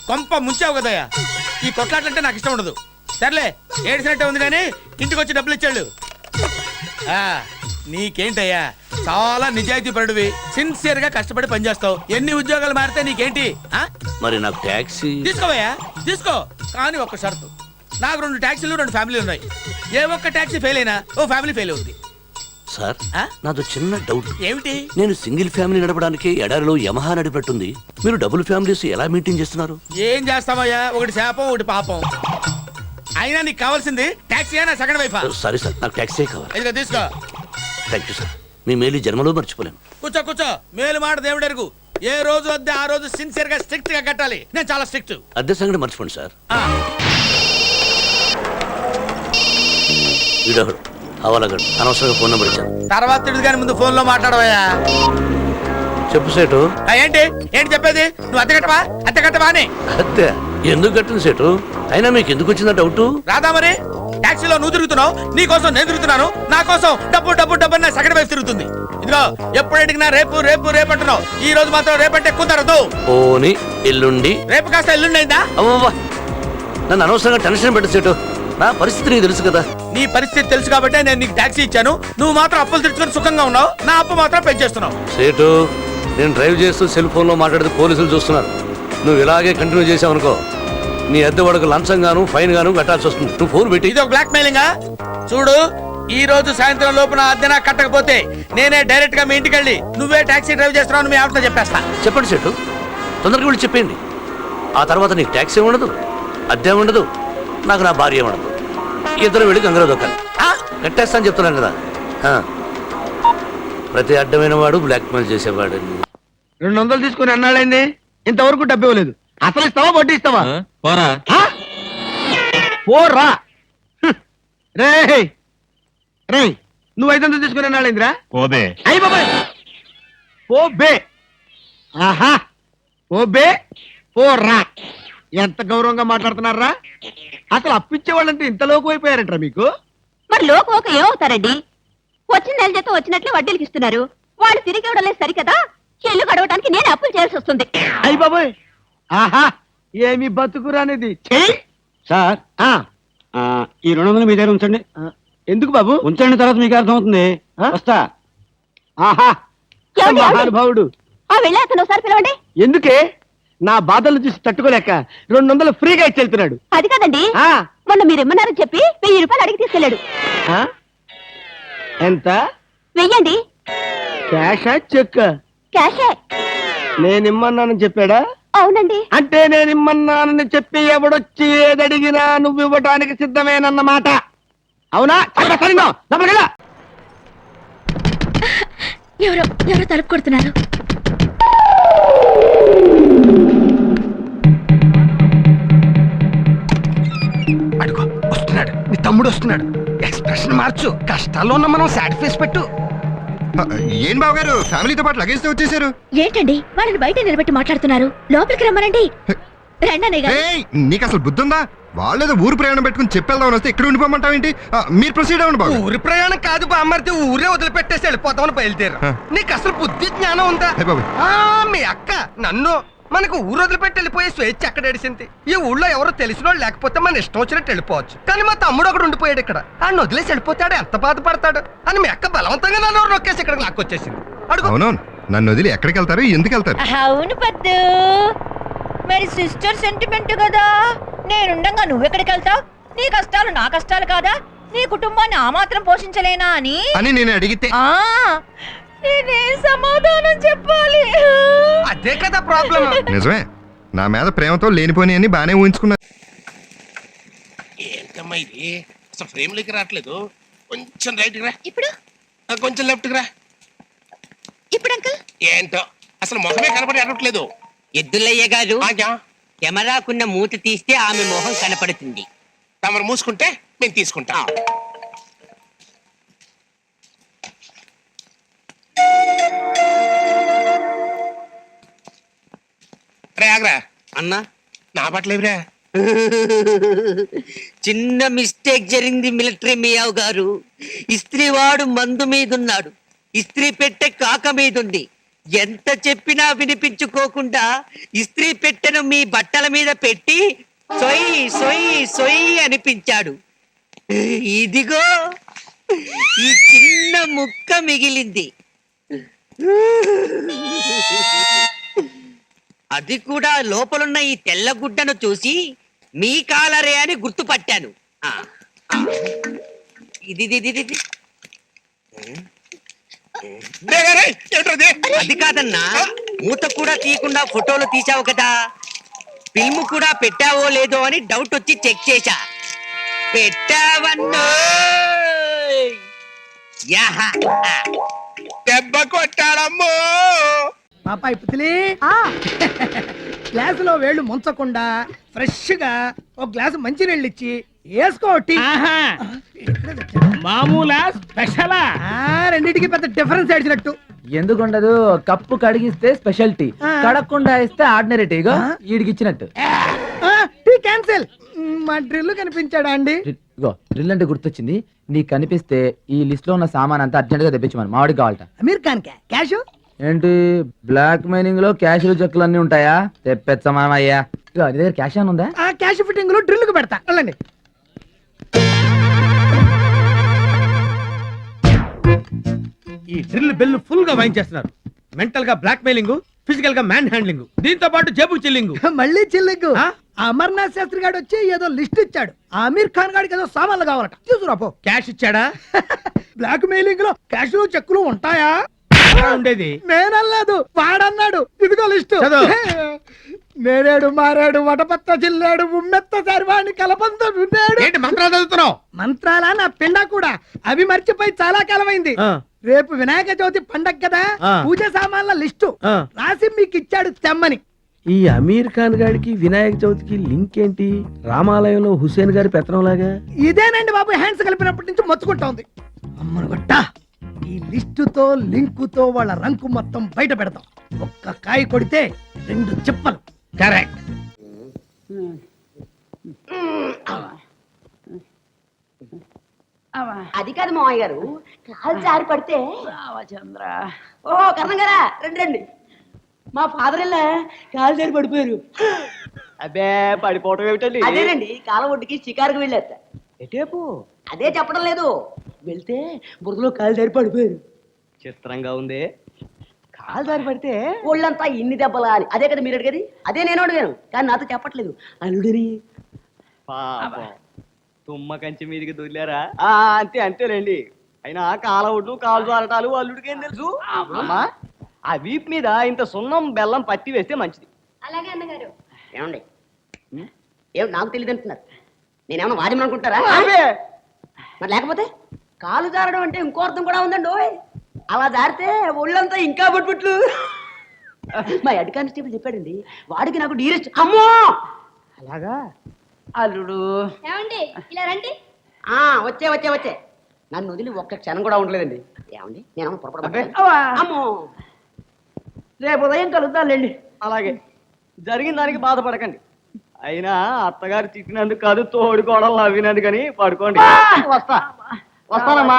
కొంప ముంచావు కదయ్యా. ఈ కొట్లాటంటే నాకు ఇష్టం ఉండదు. సర్లే, ఏడిసినట్టే ఉంది కానీ ఇంటికి వచ్చి డబ్బులు ఇచ్చాడు. నీకేంటయ్యా, చాలా నిజాయితీ పరుడివి, సిన్సియర్ గా కష్టపడి పనిచేస్తావు. ఎన్ని ఉద్యోగాలు మారితే నీకేంటి? మరి నాకు టాక్సీ తీసుకోవయ్యా, తీసుకో. కానీ ఒక్క షరతు, నాకు 2 ట్యాక్సీలు 2 ఫ్యామిలీలు ఉన్నాయి. ఏ ఒక్క ట్యాక్సీ ఫెయిల్ అయినా ఓ ఫ్యామిలీ ఫెయిల్ అవుతుంది. సార్, నాదో చిన్న డౌట్. ఏమిటి? నేను సింగిల్ ఫ్యామిలీ నడపడానికి ఎడారిలో యమహా నడిపెట్టుంది. మీరు డబుల్ ఫ్యామిలీస్ ఎలా మెయింటైన్ చేస్తున్నారు? ఏం చేస్తామయ్యా, ఒకటి శాపం ఒకటి పాపం. అయినా నీకు కావాల్సింది ట్యాక్సీ అయినా సెకండ్ వైఫా? సారీ సార్, నాకు టాక్సీ కావాలి. ఇదిగో తీసుకో. థ్యాంక్ యూ సార్, మీ మేలు జన్మలో మర్చిపోలేను. కూర్చో కూర్చో. మేలు మాట దేవుడు ఎరుగు. ఏ రోజు అద్దె ఆ రోజు సిన్సియర్ గా స్ట్రిక్ట్ గా కట్టాలి. నేను చాలా స్ట్రిక్ట్. అద్దె సంగతి మర్చిపోండి సార్. వీడొకడు హవాలగడు, అనవసరంగా ఫోన్ నెంబర్ ఇచ్చాను. తర్వాత తిడుగు కానీ ముందు ఫోన్ లో మాట్లాడవయ్యా. చెప్పు సేటు. ఏంటి ఏంటి చెప్పేది? నువ్వు అద్దె కట్టవా అని. అద్దె ఎందుకు కట్టింది సేటు? అయినా మీకు ఎందుకు వచ్చిందా డౌట్? రాదా మరి? టాక్సీలో నువ్వు తిరుగుతున్నావు, నీ కోసం నేను తిరుగుతున్నాను. నా కోసం డబ్బు డబ్బు డబ్బు నా సెకండ్ వైఫ్ తిరుగుతుంది. ఇదిగో, ఎప్పుడు అడిగినా రేపు రేపు రేపు అంటున్నావు. ఈ రోజు మాత్రం రేపంటే కుదరదు. ఓని ఎల్లుండి. రేపు కాస్త ఎల్లుండి అయిందా? అవ్వా, నన్ను అనవసరంగా టెన్షన్ పెట్టు సేటు. నా పరిస్థితి నీకు తెలుసు కదా. నీ పరిస్థితి తెలుసు కాబట్టి నేను నీకు టాక్సీ ఇచ్చాను. నువ్వు మాత్రం అప్పులు తెచ్చుకొని సుఖంగా ఉన్నావు, నా అప్పు మాత్రం పెంచేస్తున్నావు. సేటు, నేను డ్రైవ్ చేస్తూ సెల్ ఫోన్ లో మాట్లాడితే పోలీసులు చూస్తున్నారు. నువ్వు ఇలాగే కంటిన్యూ చేసావు అనుకో, నీ అద్దె వాడుకు లంచం గాను ఫైన్ గాను కట్టాల్సి వస్తుంది. నువ్వు ఫోన్ పెట్టి. ఇది ఒక బ్లాక్ మెయిలింగా? చూడు, ఈ రోజు సాయంత్రం లోపు నా అద్దె నాకు కట్టకపోతే నేనే డైరెక్ట్ గా మీ ఇంటికి వెళ్ళి నువ్వే టాక్సీ డ్రైవ్ చేస్తున్నావు మీ ఆవిడతో చెప్పేస్తా. చెప్పండి సేటు, తొందరగా వెళ్ళి చెప్పేయండి. ఆ తర్వాత నీకు ట్యాక్సీ ఉండదు, అద్దె ఉండదు, నాకు నా భార్య ఉండదు. ఇద్దరు వెళ్ళి గంగలో దొక్కాలి. కట్టేస్తాను చెప్తున్నాను కదా. ప్రతి అడ్డమైన వాడు బ్లాక్ మెయిల్ చేసేవాడు. 200 తీసుకుని అన్నాళ్ళైంది, ఇంతవరకు డబ్బు ఇవ్వలేదు. అసలు ఇస్తావా వడ్డీ ఇస్తావా? పోరా రే రే, నువ్వు 500 తీసుకుని అన్నాళ్ళైందిరా. అయ్యి బాబాయ్, పోబే. ఆహా, పోబే పోరా. ఎంత గౌరవంగా మాట్లాడుతున్నారా? అసలు అప్పిచ్చే వాళ్ళంటే ఇంత లోకు అయిపోయారంటారా మీకు? మరి లోకోక ఏమవుతారండి? వచ్చిన నెల జీతం వచ్చినట్లే వడ్డీలకి ఇస్తున్నారు. వాళ్ళు తిరిగి ఇవ్వడం లేదు సరికదా, ఇల్లు గడవడానికి నేను అప్పులు చేయాల్సి వస్తుంది. అయ్యి బాబాయ్, ఆహా, ఏమి బతుకురానిది. సార్, ఈ 200 మీ దగ్గర ఉంచండి. ఎందుకు బాబు? ఉంచండి, తర్వాత మీకు అర్థమవుతుంది. వస్తా. ఆహా, మహానుభావుడు. వెళ్ళి అతను ఒకసారి పిలవండి. ఎందుకే? నా బాధలు చూసి తట్టుకోలేక 200 ఫ్రీగా ఇచ్చి వెళ్తున్నాడు. అది కదండి, మొన్న మీరు ఇమ్మన్నారని చెప్పి 1000 రూపాయలు అడిగి తీసుకెళ్ళాడు. ఎంత? వెయ్యండి. క్యాషా చెక్? క్యాషే. నేనిమ్మన్నానని చెప్పాడా? అవునండి. అంటే నేనిమ్మన్నానని చెప్పి ఎవడొచ్చి ఏదడిగినా నువ్వు ఇవ్వడానికి సిద్ధమేనన్నమాట. అవునా? ఎవరో ఎవరో తలుపు కొడుతున్నారు. అడుగు, వస్తున్నాడు. నీ తమ్ముడు వస్తున్నాడు. ఎక్స్ప్రెషన్ మార్చు. కష్టాల్లో ఉన్న మనం సాటిస్ఫైస్ పెట్టు. ఏం బాబు గారు, ఫ్యామిలీతో పాటు లగేజ్ తో వచ్చేసారు? ఏంటండి వాళ్ళని బయట నిలబెట్టి మాట్లాడుతున్నారు? లోపలికి రమ్మనండి. నీకు అసలు బుద్ధి ఉందా? వాళ్ళేదో ఊరు ప్రయాణం పెట్టుకుని చెప్పేద్దామని వస్తే ఇక్కడ ఉండిపోమంటావేంటి? మీరు ప్రొసీడ్ అవ్వండి బాబు. ఊరి ప్రయాణం కాదు బామ్మర్ది, ఊరే వదిలిపెట్టేసి వెళ్ళిపోతామని బయలుదేరు. నీకు అసలు బుద్ధి జ్ఞానం ఉందా? మీ అక్క నన్ను మనకు ఊరు వదిలిపెట్టి వెళ్ళిపోయే స్వేచ్ఛ ఎక్కడ ఏడిసింది? ఈ ఊళ్ళో ఎవరో తెలిసిన వాళ్ళు లేకపోతే మన ఇష్టం వచ్చినట్టు వెళ్ళిపోవచ్చు. కానీ మా తమ్ముడు ఒకడు ఉండిపోయాడు ఇక్కడ. ఆయన వదిలేసి వెళ్ళిపోతాడు, ఎంత బాధపడతాడు అని మీ అక్క బలవంతంగా నన్ను నొక్కేసి ఇక్కడికి లాక్కొచ్చేసింది. అవునవును, నన్ను వదిలి ఎక్కడికి వెళ్తారు, ఎందుకు వెళ్తారు? అవును పద్దు, మరి సిస్టర్ సెంటిమెంట్ కదా. నేనుండగా నువ్వెక్కడికి వెళ్తావు? నీ కష్టాలు నా కష్టాలు కాదా? నీ కుటుంబాన్ని ఆ మాత్రం పోషించలేనా అని నేను అడిగితే నేనేం సమాధానం చెప్పాలి? అదే కదా ప్రాబ్లం. నిజమే, నా మీద ప్రేమతో లేనిపోని అని బానే ఊహించుకున్నా. ఏంటమ్మా ఇది, అసలు ఫ్రేమ్ లోకి రావట్లేదు. కొంచెం రైట్ రా, ఇప్పుడు కొంచెం లెఫ్ట్ రా. ఇప్పుడు అంకుల్ ఏంటో అసలు మొహమే కనపడి అడగట్లేదు. ఎద్దులయ్య గారు, కెమెరాకున్న మూత తీస్తే ఆమె మొహం కనపడుతుంది. తమరు మూసుకుంటే మేము తీసుకుంటాం. అన్నా, నా బట్టలేవిరా. చిన్న మిస్టేక్ జరిగింది మిలిటరీ మియావ్ గారు. ఇస్త్రీ వాడు మందు మీదున్నాడు, ఇస్త్రీ పెట్టే కాక మీదుంది. ఎంత చెప్పినా వినిపించుకోకుండా ఇస్త్రీ పెట్టెను మీ బట్టల మీద పెట్టి సొయ్ సొయ్ సొయ్ అనిపించాడు. ఇదిగో ఈ చిన్న ముక్క మిగిలింది. అది కూడా లోపలున్న ఈ తెల్ల గుడ్డను చూసి మీ కాలరే అని గుర్తుపట్టాను. ఆ, ఆ. ఇది ఇది, ఇది, ఇది. అది కాదన్నా, మూత కూడా తీయకుండా ఫోటోలు తీసావు కదా, ఫిల్మ్ కూడా పెట్టావో లేదో అని డౌట్ వచ్చి చెక్ చేశా. పెట్టావన్నో. యాహా. దెబ్బ కొట్టాడమ్మో. పాపాయి పుతిలి గ్లాసులో వేళ్ళు ముంచకుండా ఫ్రెష్ గా ఒక గ్లాసు మంచినీళ్ళు ఇచ్చి వేసుకోటి. మామూలా స్పెషలా? రెండింటికి పెద్ద డిఫరెన్స్ ఏడ్చినట్టు. ఎందుకుండదు, కప్పు కడిగిస్తే స్పెషల్ టీ, కడగకుండా ఇస్తే ఆర్డినరీ టీగా వీడికి ఇచ్చినట్టు. Tea cancel. మా డ్రిల్ కనిపించాడా అండి? ఇగో డ్రిల్ అంటే గుర్తొచ్చింది, నీకు కనిపిస్తే ఈ లిస్ట్ లో ఉన్న సామాన్ అంతా అర్జెంట్ గా తెప్పించమని మావాడికి కావాలట. అమీర్ ఖాన్ క్యాష్ ఏంటి బ్లాక్ మైనింగ్ లో క్యాష్ చెక్కులు అన్ని ఉంటాయా? తెప్పించమయ్యా. ఇగో నీ దగ్గర క్యాష్ అని ఉందా? ఆ క్యాష్ ఫిట్టింగ్ లో డ్రిల్ కు పెడతా. వెళ్ళండి. ఈ డ్రిల్ బిల్ ఫుల్ గా వాయించేస్తున్నారు. మెంటల్ గా బ్లాక్ మెయిలింగ్, ఫిజికల్ గా మ్యాన్ హ్యాండ్లింగ్, దీంతో పాటు జేబు చిల్లింగ్. మళ్ళీ చిల్లింగు. ఆ? అమర్నాథ్ శాస్త్రి గారు వచ్చి ఏదో లిస్ట్ ఇచ్చాడు. ఆ అమీర్ ఖాన్ గారికి ఏదో సామాన్లు కావాలట. తీసుకురాపో. క్యాష్ ఇచ్చాడా? బ్లాక్ మెయిలింగ్ లో క్యాష్ చెక్కులు ఉంటాయా? ఉండేది నేనల్లేదు, వాడన్నాడు. ఇదిగో లిస్టు. చదువు. నేరేడు మారేడు వటపత్త జిల్లాడు ఉమ్మెత్త సర్వాణి కలపంతో ఉన్నాడు. ఏంటి మంత్రాలు చదువుతున్నావు? మంత్రాలా నా పిండా కూడా? అవి మర్చిపోయి చాలా కాలమైంది. ఆ. రేపు వినాయక చవితి పండగ కదా, ఆ. పూజ సామాన్ల లిస్టు ఆ. రాసి మీకు ఇచ్చాడు తెమ్మని. ఈ అమీర్ ఖాన్ గారికి వినాయక చవితికి లింక్ ఏంటి? రామాలయంలో హుసేన్ గారి పెత్తనం లాగా. ఇదేనండి బాబు, హ్యాండ్స్ కలిపినప్పటి నుంచి మొత్తుకుంటా ఉంది. అమ్మను గొట్ట, ఈ లిస్టుతో లింకుతో వాళ్ళ రంకు మొత్తం బయట పెడతాం. ఒక్క కాయ కొడితే 2 చెప్పలు. కరెక్ట్. అది కాదు మామయ్య గారు, కాలు జారి పడితే చంద్ర, ఓ కర్ణం గారా రండి రండి. మా ఫాదర్ ఇలా కాలు జారి పడిపోయారు. అబ్బే పడిపోవటం ఏమిటండి? అదేనండి, కాలం ఒడ్డుకి షికారుకు వెళ్ళేస్త. ఎటేపు? అదే చెప్పడం లేదు, వెళ్తే బురదలో కాలు జారి పడిపోయారు. చిత్రంగా ఉంది. కాలు జారి పడితే ఒళ్ళంతా ఇన్ని దెబ్బలా అని. అదే కదా మీరు అడిగేది, అదే నేను అడిగాను, కానీ నాతో చెప్పట్లేదు. అల్లుడిని తుమ్మ కంచి మీదికి దొర్లారా? అంతే అంతేలేండి. అయినా కాల ఒడ్డు కాలు జారటాలు అల్లుడికి ఏం తెలుసు? అమ్మా, ఆ వీప్ మీద ఇంత సున్నం బెల్లం పట్టి వేస్తే మంచిది. అలాగే అన్నగారు. ఏమండి, ఏమి నాకు తెలియదు అంటున్నారు? నేనేమన్నా వాద్యం అనుకుంటారా? మరి లేకపోతే కాలు జారడం అంటే ఇంకో అర్థం కూడా ఉందండి. ఓయ్ అలా జారితే ఒళ్ళంతా ఇంకా బొట్టుబుట్లు. మా హెడ్ కానిస్టేబుల్ చెప్పాడండి, వాడికి నాకు డీరెస్ట్. అమ్మో అలాగా? అల్లుడు ఏమండి ఇలా రండి. వచ్చే వచ్చే వచ్చే. నన్ను వదిలి ఒక్క క్షణం కూడా ఉండలేదండి. ఏమండి నేను పొరపడ. అమ్మో, రేపు ఉదయం కలుద్దాంలేండి. అలాగే, జరిగిన దానికి బాధపడకండి. అయినా అత్తగారు తిట్టినందుకు కాదు, తోడుకోవడం నవ్వినందుకని పడుకోండి. వస్తానమ్మా.